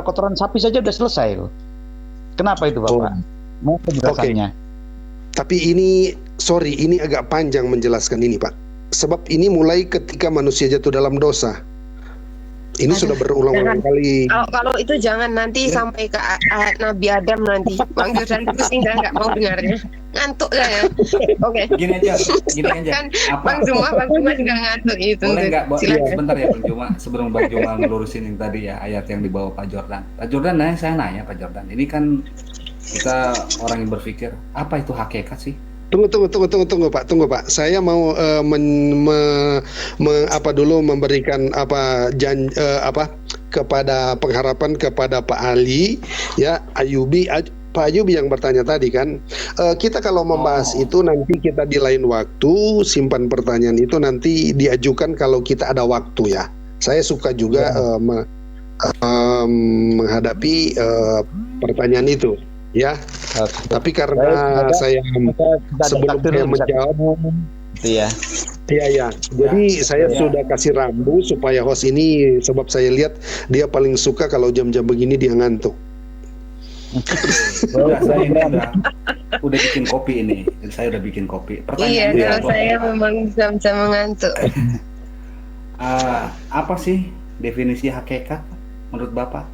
kotoran sapi saja udah selesai loh. Kenapa itu Bapak? Mau penjelasannya? Tapi ini agak panjang menjelaskan ini Pak. Sebab ini mulai ketika manusia jatuh dalam dosa. Ini sudah berulang-ulang kali. Kalau itu jangan nanti sampai ke Nabi Adam nanti. Bang Jordan pusing dan nggak mau dengarnya. Ngantuk saya. Oke. Gini aja. Kan Bang Juma juga ngantuk itu. Boleh nggak? Sebentar ya Bang Juma. Sebelum Bang Juma ngelurusin yang tadi ya ayat yang dibawa Pak Jordan. Pak Jordan saya nanya Pak Jordan. Ini kan kita orang yang berpikir apa itu hakikat sih? Tunggu Pak. Saya mau memberikan kepada pengharapan kepada Pak Ali ya, Pak Ayubi yang bertanya tadi kan. Kita kalau membahas itu nanti kita di lain waktu, simpan pertanyaan itu nanti diajukan kalau kita ada waktu ya. Saya suka juga menghadapi pertanyaan itu. Ya, tapi karena saya sebelum dia menjawab, iya. Jadi saya sudah kasih rambu supaya host ini, sebab saya lihat dia paling suka kalau jam-jam begini dia ngantuk. Saya ini udah bikin kopi ini, saya udah bikin kopi. Iya, kalau saya memang jam-jam mengantuk. Apa sih definisi hakikat menurut Bapak?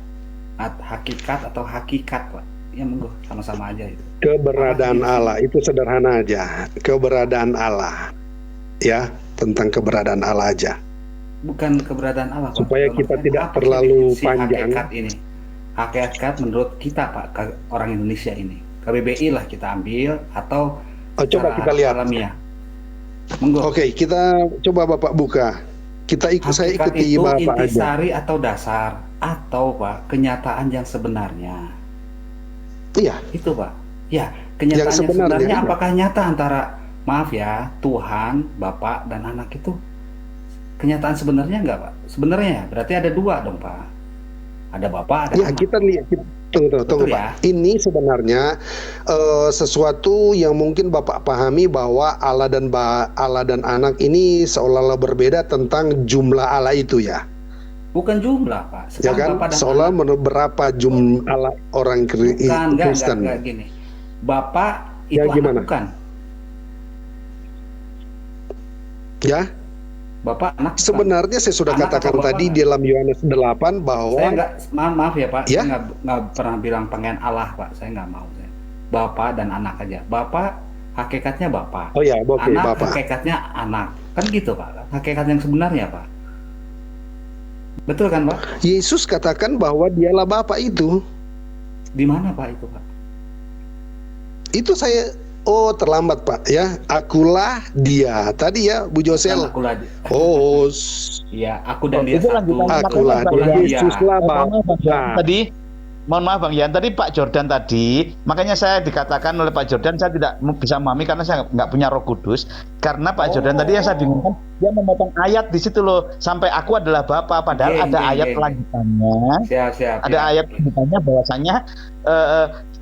Hakikat atau hakikat Pak? Ya monggo, sama-sama aja itu. Keberadaan Allah itu sederhana aja. Keberadaan Allah, ya, tentang keberadaan Allah aja. Bukan keberadaan Allah Pak. Supaya kita tidak terlalu panjang. Hakikat ini, hakikat menurut kita Pak, orang Indonesia ini, KBBI lah kita ambil atau coba kita lihat. Alamiah. Monggo. Oke, kita coba Bapak buka. Saya ikuti Bapak aja. Intisari atau dasar atau Pak kenyataan yang sebenarnya. Iya. Itu Pak. Ya, kenyataan yang sebenarnya apakah nyata antara, maaf ya, Tuhan, Bapak, dan anak itu? Kenyataan sebenarnya enggak Pak? Sebenarnya berarti ada dua dong Pak. Ada Bapak, ada anak. Kita lihat. Tunggu Pak. Ya? Ini sebenarnya sesuatu yang mungkin Bapak pahami bahwa Allah dan anak ini seolah-olah berbeda tentang jumlah Allah itu ya. Bukan jumlah Pak. Ya kan? Seolah berapa jumlah orang Kristen. Enggak gini. Bapak itu ya, gimana? Anak bukan. Ya. Bapak anak bukan. Sebenarnya saya sudah katakan tadi di dalam Yohanes 8 bahwa saya maaf ya Pak. Ya? Saya nggak pernah bilang pengen Allah Pak. Saya nggak mau. Bapak dan anak aja. Bapak hakikatnya Bapak. Oh ya, oke, anak Bapak. Hakikatnya anak. Kan gitu Pak. Hakikat yang sebenarnya Pak. Betul kan Pak? Yesus katakan bahwa dialah Bapa itu. Di mana Pak itu Pak? Itu saya terlambat Pak ya. Akulah dia. Tadi ya Bu Josel. Akulah dia. Iya, aku dan dia satu. Akulah dia. Yesuslah Bapa. Tadi mohon maaf Bang Yan, tadi Pak Jordan tadi, makanya saya dikatakan oleh Pak Jordan saya tidak bisa memahami karena saya nggak punya Roh Kudus. Karena Pak Jordan tadi yang saya bingungkan, dia memotong ayat di situ loh, sampai aku adalah Bapa, padahal ada ayat lanjutannya. Ada ayat lanjutannya bahwasanya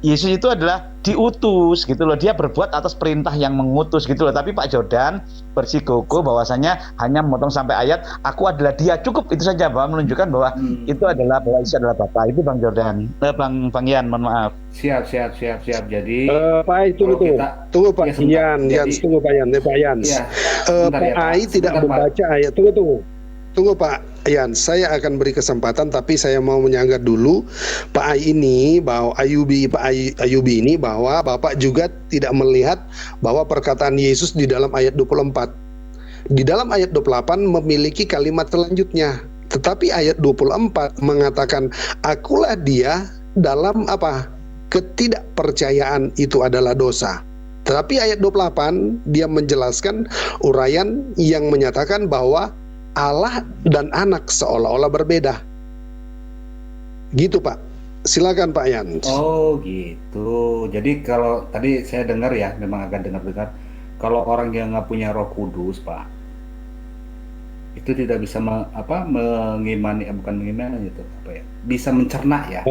Yesus itu adalah diutus gitu loh, dia berbuat atas perintah yang mengutus gitu loh. Tapi Pak Jordan bersikukuh bahwasanya hanya memotong sampai ayat aku adalah dia, cukup itu saja bahwa menunjukkan bahwa itu adalah bahwa Yesus adalah Bapa. Itu Bang Jordan, Bang Yan, mohon maaf. Siap. Jadi Pak tunggu Pak Yan, tunggu Pak Yan, Pak Yan. Pak Ai tidak membaca ayat. Tunggu Pak Yan, saya akan beri kesempatan, tapi saya mau menyanggat dulu Pak Ai ini bahwa Pak Ayubi ini bahwa Bapak juga tidak melihat bahwa perkataan Yesus di dalam ayat 24. Di dalam ayat 28 memiliki kalimat selanjutnya. Tetapi ayat 24 mengatakan akulah dia dalam apa? Ketidakpercayaan itu adalah dosa. Tetapi ayat 28 dia menjelaskan uraian yang menyatakan bahwa Allah dan anak seolah-olah berbeda. Gitu Pak. Silakan Pak Yan. Oh gitu. Jadi kalau tadi saya dengar ya, memang agak dengar-dengar, kalau orang yang nggak punya Roh Kudus Pak, itu tidak bisa mengimani, bukan mengimani itu apa ya? Bisa mencerna ya.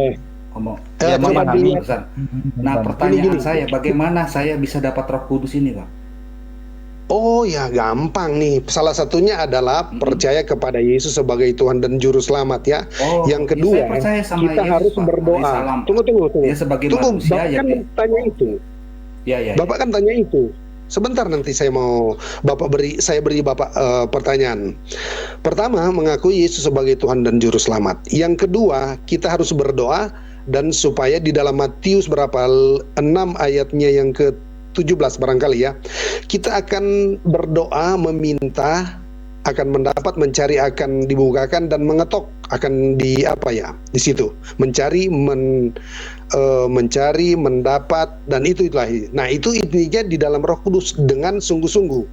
Nah pertanyaan saya, bagaimana saya bisa dapat Roh Kudus ini Pak? Oh ya, gampang nih. Salah satunya adalah percaya kepada Yesus sebagai Tuhan dan Juru Selamat ya. Oh, Yang ya kedua, saya percaya sama kita Yesus, harus Pak. berdoa. Salam, Pak. Tunggu. Dia sebagai Tunggu, manusia Bapak ya. kan tanya itu. Ya. Bapak kan tanya itu. Sebentar, nanti saya beri Bapak pertanyaan. Pertama, mengakui Yesus sebagai Tuhan dan Juru Selamat. Yang kedua, kita harus berdoa, dan supaya di dalam Matius 6 ayatnya yang ke-17 barangkali ya, kita akan berdoa meminta, akan mendapat, mencari akan dibukakan, dan mengetok akan di situ mencari, mendapat, dan itulah. Nah, itu intinya di dalam Roh Kudus dengan sungguh-sungguh.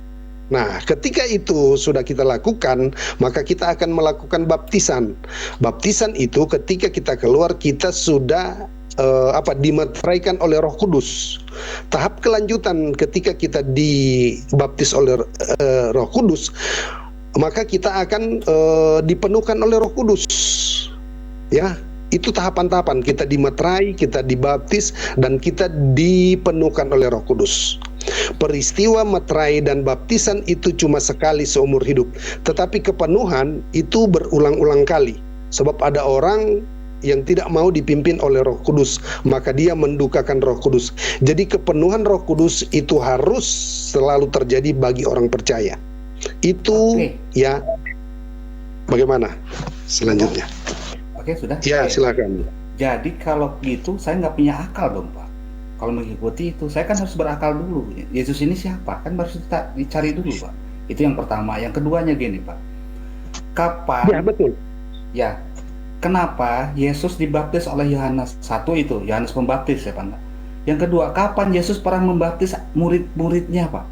Nah, ketika itu sudah kita lakukan, maka kita akan melakukan baptisan. Baptisan itu ketika kita keluar, kita sudah dimeteraikan oleh Roh Kudus. Tahap kelanjutan ketika kita dibaptis oleh Roh Kudus, maka kita akan dipenuhkan oleh Roh Kudus. Ya, itu tahapan-tahapan. Kita dimeterai, kita dibaptis, dan kita dipenuhkan oleh Roh Kudus. Peristiwa meterai dan baptisan itu cuma sekali seumur hidup, tetapi kepenuhan itu berulang-ulang kali. Sebab ada orang yang tidak mau dipimpin oleh Roh Kudus, maka dia mendukakan Roh Kudus. Jadi kepenuhan Roh Kudus itu harus selalu terjadi bagi orang percaya. Itu ya. Bagaimana selanjutnya? Oke, sudah. Ya, silakan. Jadi kalau gitu saya nggak punya akal dong, Pak. Kalau mengikuti itu, saya kan harus berakal dulu. Yesus ini siapa? Kan harus dicari dulu, Pak. Itu yang pertama. Yang keduanya gini, Pak. Kapan? Ya, betul. Ya. Kenapa Yesus dibaptis oleh Yohanes? Satu itu, Yohanes Pembaptis ya, Pak. Yang kedua, kapan Yesus pernah membaptis murid-muridnya, Pak?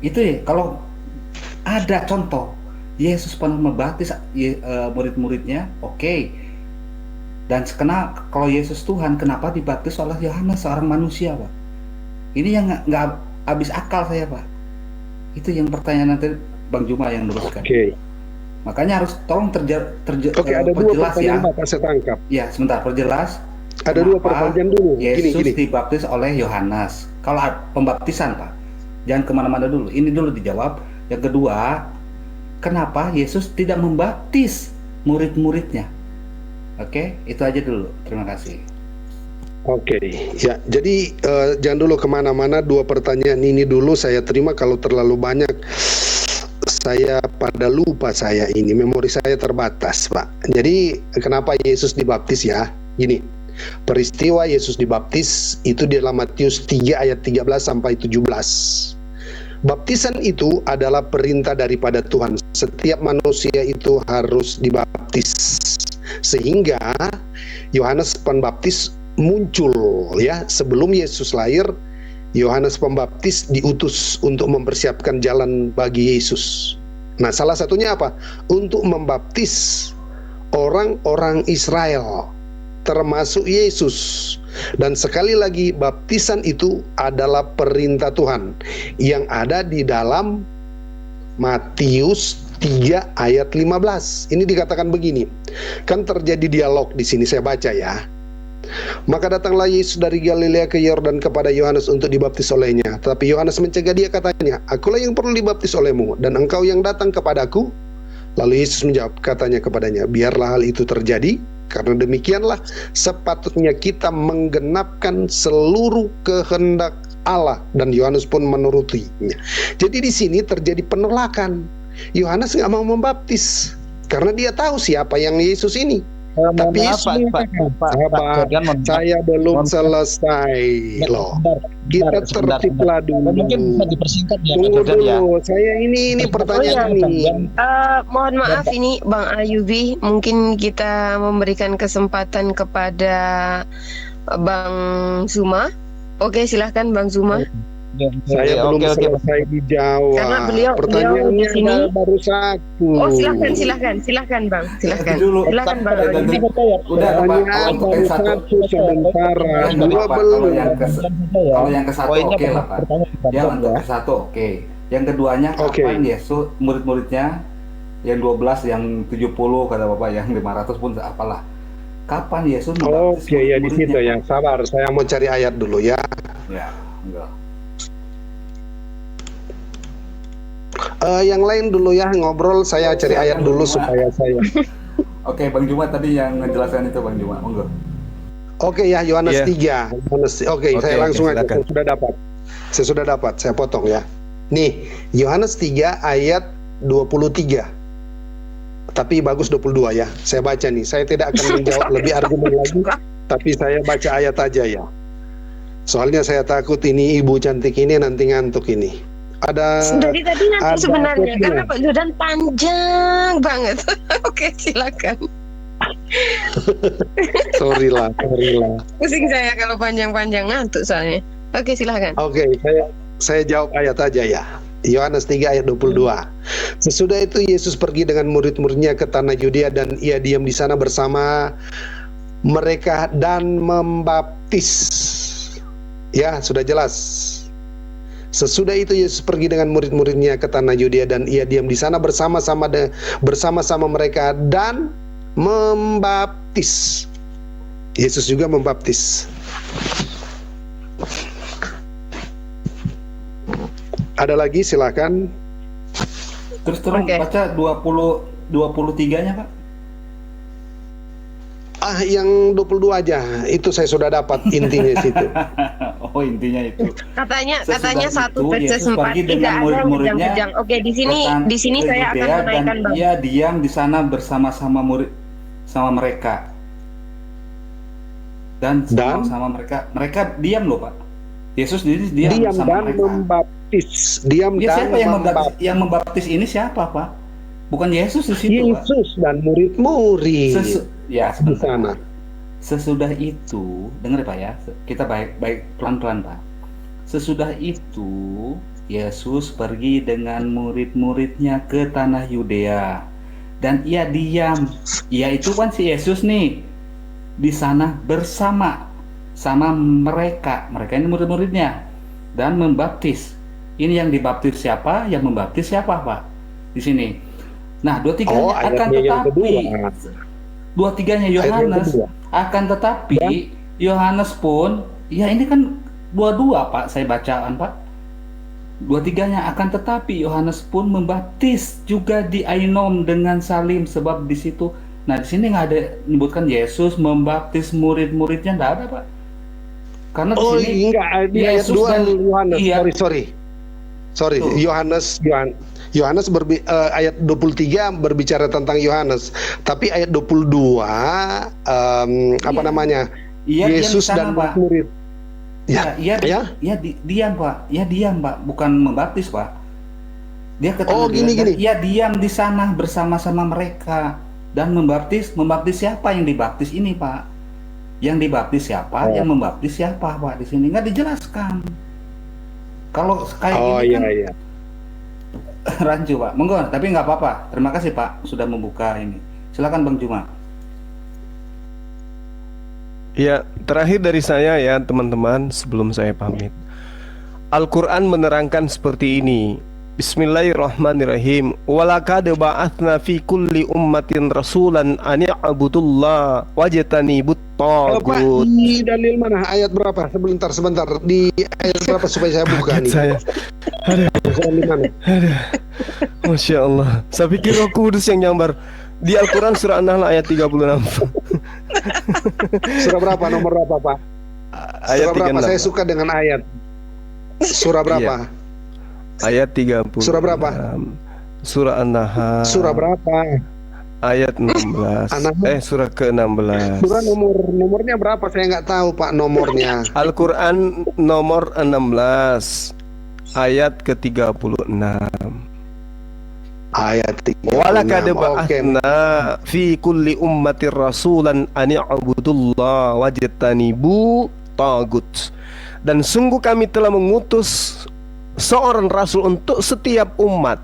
Itu ya, kalau ada contoh Yesus pernah membaptis murid-muridnya, oke. Dan kalau Yesus Tuhan, kenapa dibaptis oleh Yohanes, seorang manusia, Pak? Ini yang nggak habis akal saya, Pak. Itu yang pertanyaan nanti Bang Juma yang luruskan. Oke. Makanya harus tolong Oke, ada dua pertanyaan Bapak saya tangkap. Ya, sebentar, perjelas. Ada dua pertanyaan dulu. Yesus dibaptis oleh Yohanes. Kalau pembaptisan, Pak, jangan kemana-mana dulu. Ini dulu dijawab. Yang kedua, kenapa Yesus tidak membaptis murid-muridnya? Oke, itu aja dulu. Terima kasih. Oke, ya. Jadi jangan dulu kemana-mana. Dua pertanyaan ini dulu saya terima. Kalau terlalu banyak, saya pada lupa. Saya ini memori saya terbatas, Pak. Jadi kenapa Yesus dibaptis ya? Gini, peristiwa Yesus dibaptis itu di dalam Matius 3 ayat 13 sampai 17. Baptisan itu adalah perintah daripada Tuhan. Setiap manusia itu harus dibaptis. Sehingga Yohanes Pembaptis muncul ya, sebelum Yesus lahir. Yohanes Pembaptis diutus untuk mempersiapkan jalan bagi Yesus. Nah, salah satunya apa? Untuk membaptis orang-orang Israel, termasuk Yesus. Dan sekali lagi, baptisan itu adalah perintah Tuhan yang ada di dalam Matius 3 ayat 15. Ini dikatakan begini. Kan terjadi dialog di sini, saya baca ya. Maka datanglah Yesus dari Galilea ke Yordan kepada Yohanes untuk dibaptis olehnya. Tetapi Yohanes mencegah dia, katanya, "Akulah yang perlu dibaptis olehmu, dan engkau yang datang kepadaku?" Lalu Yesus menjawab, katanya kepadanya, "Biarlah hal itu terjadi, karena demikianlah sepatutnya kita menggenapkan seluruh kehendak Allah." Dan Yohanes pun menurutinya. Jadi di sini terjadi penolakan. Yohanes nggak mau membaptis karena dia tahu siapa yang Yesus ini. Tapi Yesus saya belum selesai loh. Kita tertiblah dulu. Mungkin bisa dipersingkat ya, Tunggu dulu. Saya ini pertanyaan ini. Mohon maaf ini Bang Ayubi, mungkin kita memberikan kesempatan kepada Bang Zuma. Oke, silahkan Bang Zuma. Saya belum selesai dijawab. Karena beliau pertanyaannya di sini baru satu. Oh, silahkan Bang, silahkan. Silakan Bang. Udah Pertanyaan baru satu sementara. Dua belum. Kalau yang ke satu oke lah, Pak. Yang ke satu oke. Yang keduanya kapan Yesus murid-muridnya yang 12, yang 70 kata Bapak, yang 500 pun apalah. Kapan Yesus membaptis Oke, ya di situ ya. Sabar, saya mau cari ayat dulu ya. Ya, enggak. Yang lain dulu ya ngobrol, saya cari ayat dulu supaya saya. Oke, Bang Juma tadi yang menjelaskan itu, Bang Juma, monggo. Oke ya, Yohanes 3. Oke, saya langsung aja. Silakan. Saya sudah dapat. Saya potong ya. Nih, Yohanes 3 ayat 23. Tapi bagus 22 ya. Saya baca nih. Saya tidak akan menjawab lebih argumen lagi, tapi saya baca ayat aja ya. Soalnya saya takut ini ibu cantik ini nanti ngantuk ini. Dari tadi ngantuk sebenarnya quote-nya. karena Pak Jordan panjang banget. Oke, silakan. Sorry lah. Pusing saya kalau panjang-panjang ngantuk soalnya. Oke, silakan. Oke, saya jawab ayat aja ya. Yohanes 3 ayat 22. Sesudah itu Yesus pergi dengan murid-muridnya ke tanah Yudea dan ia diam di sana bersama mereka dan membaptis. Ya, sudah jelas. Sesudah itu Yesus pergi dengan murid-muridnya ke tanah Yudea dan ia diam di sana bersama-sama mereka dan membaptis. Yesus juga membaptis. Ada lagi, silakan. Terus baca 23-nya, Pak. Yang 22 aja. Itu saya sudah dapat intinya situ. Oh, intinya itu. Katanya Sesudah 1 itu, verses Yesus 4 pergi tidak dengan ada yang murid-muridnya kejang-kejang. Oke, di sini ke saya akan Yudea, menaikkan, dan Bang. ia diam di sana bersama-sama sama mereka. Dan sama mereka diam loh, Pak. Yesus diam sama dan mereka. membaptis. Diam Ya, dan siapa yang membaptis ini siapa, Pak? Bukan Yesus di situ, Pak. Yesus dan murid-murid Ya, di sana. Sesudah itu, dengar Pak ya, kita baik pelan-pelan Pak. Sesudah itu, Yesus pergi dengan murid-muridnya ke tanah Yudea dan ia diam. Ia itu kan si Yesus nih di sana bersama mereka ini murid-muridnya dan membaptis. Ini yang dibaptis siapa? Yang membaptis siapa, Pak? Di sini. Nah, 23-nya akan tetapi 23-nya Yohanes akan tetapi Yohanes pun ya ini kan 22 Pak, saya bacaan Pak. 23-nya akan tetapi Yohanes pun membaptis juga di Ainom dengan Salim, sebab di situ. Nah, di sini nggak ada menyebutkan Yesus membaptis murid-muridnya, nggak ada Pak. Karena di sini enggak, di ayat 2 Yohanes. Iya. Sorry. Yohanes ayat 23 berbicara tentang Yohanes, tapi ayat 22 apa namanya? Yesus dan murid. Diam Pak, bukan membaptis Pak. Dia gini. Ia diam di sana bersama-sama mereka dan membaptis siapa yang dibaptis ini Pak? Yang dibaptis siapa? Yang membaptis siapa Pak? Di sini nggak dijelaskan. Kalau kayak gini kan rancu Pak. Monggo, tapi nggak apa-apa. Terima kasih Pak sudah membuka ini. Silakan Bang Juma. Ya, terakhir dari saya ya teman-teman sebelum saya pamit. Al-Quran menerangkan seperti ini. Bismillahirrahmanirrahim. Walaqad ba'atsna fi kulli ummatin rasulan an ya'budullah wajtanibut tagut. Pak, di dalil mana? Ayat berapa? Sebentar. Di ayat berapa supaya saya buka nih? Saya. Aduh. Masya Allah. Saya pikir Roh Kudus yang nyambar. Di Al-Quran surah An-Nahl ayat 36. Surah berapa? Nomor berapa, Pak? Ayat surah berapa? 36. Saya suka dengan ayat. Surah berapa? Iya. Ayat 30. Surah berapa? Surah An-Nahl. Surah berapa? Ayat 16. Surah ke-16. Surah nomornya berapa? Saya nggak tahu Pak nomornya. Al-Quran nomor 16 ayat ke-36. Ayat 36. Walaqad ba'atsna fi kulli ummatir rasulan an ya'budullah wajtanibu tagut. Dan sungguh kami telah mengutus seorang rasul untuk setiap umat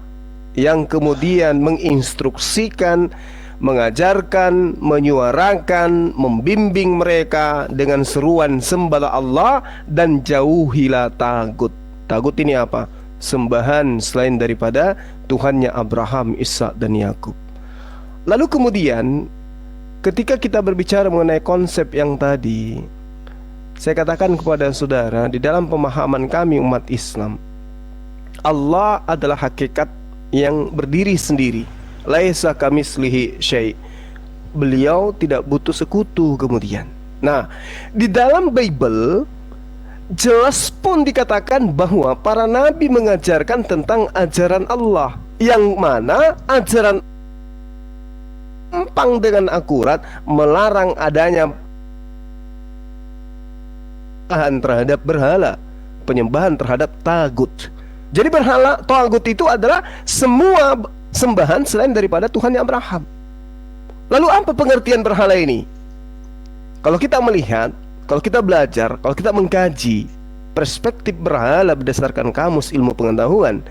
yang kemudian menginstruksikan, mengajarkan, menyuarakan, membimbing mereka dengan seruan sembahlah Allah dan jauhilah tagut. Tagut ini apa? Sembahan selain daripada Tuhannya Abraham, Ishak dan Yakub. Lalu kemudian ketika kita berbicara mengenai konsep yang tadi, saya katakan kepada saudara, di dalam pemahaman kami umat Islam, Allah adalah hakikat yang berdiri sendiri. Laisa kamitslihi syai'. Beliau tidak butuh sekutu kemudian. Nah, di dalam Bible jelas pun dikatakan bahwa para nabi mengajarkan tentang ajaran Allah, yang mana ajaran gampang dengan akurat melarang adanya penyembahan terhadap berhala, penyembahan terhadap tagut. Jadi berhala, tagut itu adalah semua sembahan selain daripada Tuhan yang Abraham. Lalu apa pengertian berhala ini? Kalau kita melihat, kalau kita belajar, kalau kita mengkaji perspektif berhala berdasarkan kamus ilmu pengetahuan,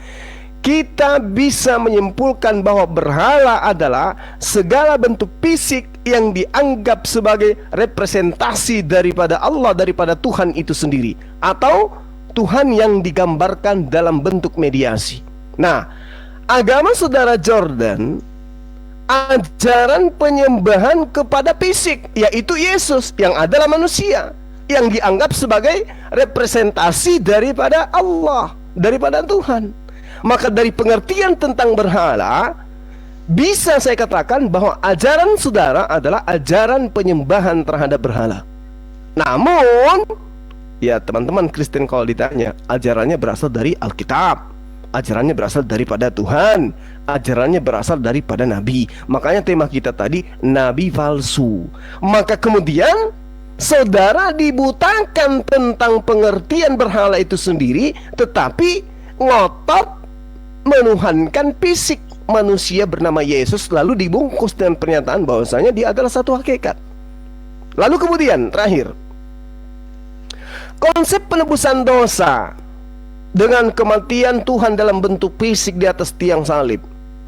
kita bisa menyimpulkan bahwa berhala adalah segala bentuk fisik yang dianggap sebagai representasi daripada Allah, daripada Tuhan itu sendiri, atau Tuhan yang digambarkan dalam bentuk mediasi. Nah, agama saudara Jordan, ajaran penyembahan kepada fisik, yaitu Yesus yang adalah manusia, yang dianggap sebagai representasi daripada Allah, daripada Tuhan. Maka dari pengertian tentang berhala, bisa saya katakan bahwa ajaran saudara adalah ajaran penyembahan terhadap berhala. Namun, ya teman-teman Kristen kalau ditanya, ajarannya berasal dari Alkitab, ajarannya berasal daripada Tuhan, ajarannya berasal daripada Nabi. Makanya tema kita tadi, Nabi palsu. Maka kemudian saudara dibutakan tentang pengertian berhala itu sendiri, tetapi ngotot menuhankan fisik manusia bernama Yesus, lalu dibungkus dengan pernyataan bahwasanya dia adalah satu hakikat. Lalu kemudian terakhir, konsep penebusan dosa dengan kematian Tuhan dalam bentuk fisik di atas tiang salib,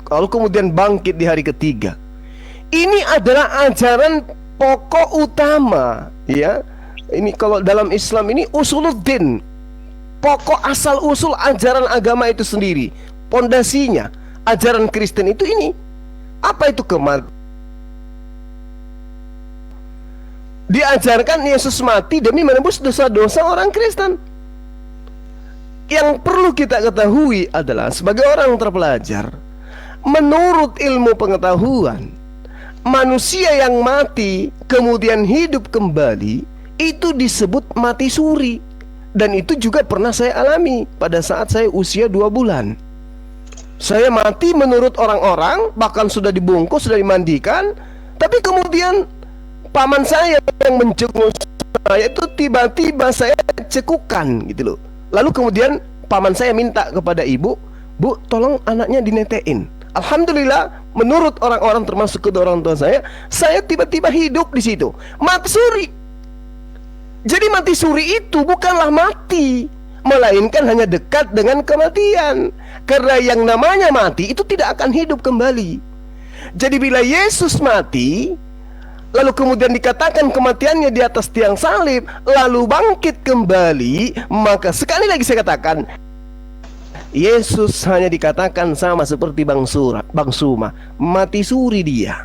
lalu kemudian bangkit di hari ketiga. Ini adalah ajaran pokok utama, ya. Ini kalau dalam Islam ini usuluddin, pokok asal usul ajaran agama itu sendiri. Pondasinya ajaran Kristen itu ini. Apa itu kematian? Diajarkan Yesus mati demi menebus dosa-dosa orang Kristen. Yang perlu kita ketahui adalah sebagai orang terpelajar, menurut ilmu pengetahuan, manusia yang mati kemudian hidup kembali itu disebut mati suri. Dan itu juga pernah saya alami pada saat saya usia 2 bulan. Saya mati menurut orang-orang, bahkan sudah dibungkus, sudah dimandikan, tapi kemudian paman saya yang menjenguk saya itu tiba-tiba saya cekukan gitu loh. Lalu kemudian paman saya minta kepada ibu, "Bu, tolong anaknya dinetein." Alhamdulillah, menurut orang-orang termasuk kedua orang tua saya tiba-tiba hidup di situ. Mati suri. Jadi mati suri itu bukanlah mati, melainkan hanya dekat dengan kematian. Karena yang namanya mati itu tidak akan hidup kembali. Jadi bila Yesus mati, lalu kemudian dikatakan kematiannya di atas tiang salib, lalu bangkit kembali, maka sekali lagi saya katakan, Yesus hanya dikatakan sama seperti Bang Suma, mati suri dia.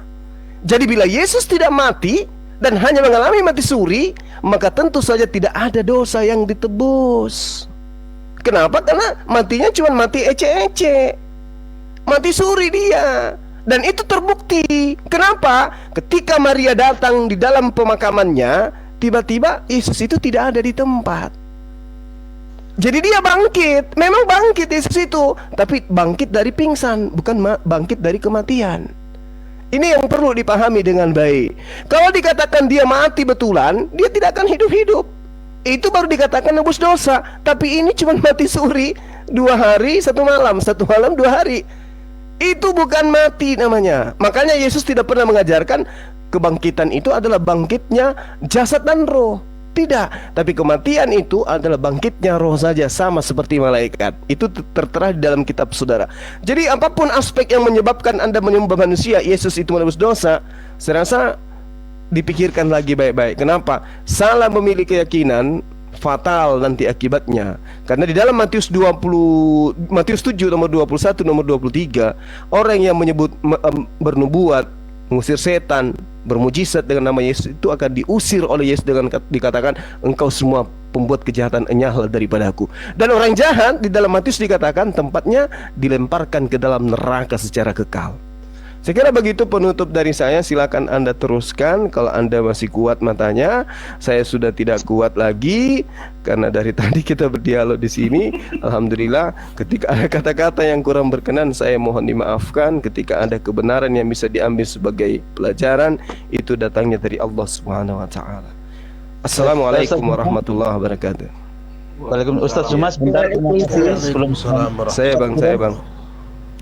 Jadi bila Yesus tidak mati dan hanya mengalami mati suri, maka tentu saja tidak ada dosa yang ditebus. Kenapa? Karena matinya cuma mati ece-ece, mati suri dia. Dan itu terbukti. Kenapa? Ketika Maria datang di dalam pemakamannya, tiba-tiba Yesus itu tidak ada di tempat. Jadi dia bangkit. Memang bangkit Yesus itu, tapi bangkit dari pingsan, bukan bangkit dari kematian. Ini yang perlu dipahami dengan baik. Kalau dikatakan dia mati betulan, dia tidak akan hidup-hidup. Itu baru dikatakan nebus dosa. Tapi ini cuma mati suri 2 hari 1 malam, 1 malam 2 hari. Itu bukan mati namanya. Makanya Yesus tidak pernah mengajarkan kebangkitan itu adalah bangkitnya jasad dan roh. Tidak. Tapi kematian itu adalah bangkitnya roh saja, sama seperti malaikat. Itu tertera di dalam kitab saudara. Jadi apapun aspek yang menyebabkan Anda menyembah manusia, Yesus itu menebus dosa, saya rasa dipikirkan lagi baik-baik. Kenapa? Salah memilih keyakinan fatal nanti akibatnya. Karena di dalam Matius 7 nomor 21 nomor 23, orang yang menyebut bernubuat, mengusir setan, bermujizat dengan nama Yesus itu akan diusir oleh Yesus dengan dikatakan engkau semua pembuat kejahatan enyahlah daripada aku. Dan orang jahat di dalam Matius dikatakan tempatnya dilemparkan ke dalam neraka secara kekal. Saya kira begitu penutup dari saya. Silakan Anda teruskan kalau Anda masih kuat matanya. Saya sudah tidak kuat lagi karena dari tadi kita berdialog di sini. Alhamdulillah, ketika ada kata-kata yang kurang berkenan saya mohon dimaafkan. Ketika ada kebenaran yang bisa diambil sebagai pelajaran, itu datangnya dari Allah Subhanahu wa taala. Assalamualaikum warahmatullahi wabarakatuh. Waalaikumsalam. Ustaz Zuma sebentar, terima kasih sebelum Saya bang.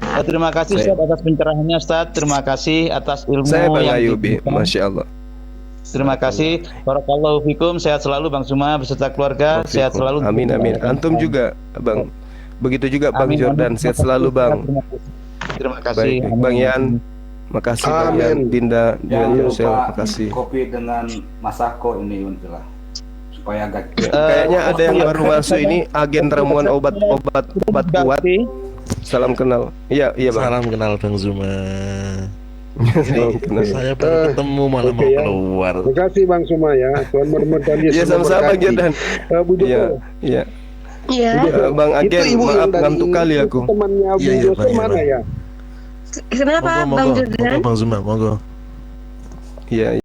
Terima kasih Ustaz atas pencerahannya Ustaz. Terima kasih atas ilmu Saya Bang yang Ayubi, diberikan. Masya Allah. Terima kasih. Barakallahu fikum. Sehat selalu Bang Zuma beserta keluarga. Sehat selalu. Amin. Antum juga Bang. Begitu juga Bang Jordan. Sehat selalu Bang. Terima kasih. Baik, Bang Yan. Makasih Bang Yan. Dinda Jangan Yosel. lupa Makasih. kopi dengan Masako ini Untilah, supaya agak Kayaknya ada yang baru masuk ini, agen ramuan obat kuat. Salam kenal. Iya Bang. Salam kenal Bang Zuma. Salam kenal. Saya baru ketemu malah mau ya. keluar. Terima kasih Bang Suma ya. Tuhan bermedali Iya sama-sama Bang Jordan. Bu Joko. Iya. Iya. Bang Itu Agen, ibu maaf yang dari ngantuk kali aku. temannya Bu Iya, Joko Bang, mana Bang. ya? Kenapa Bang Jordan? Bang Zuma, monggo. Iya.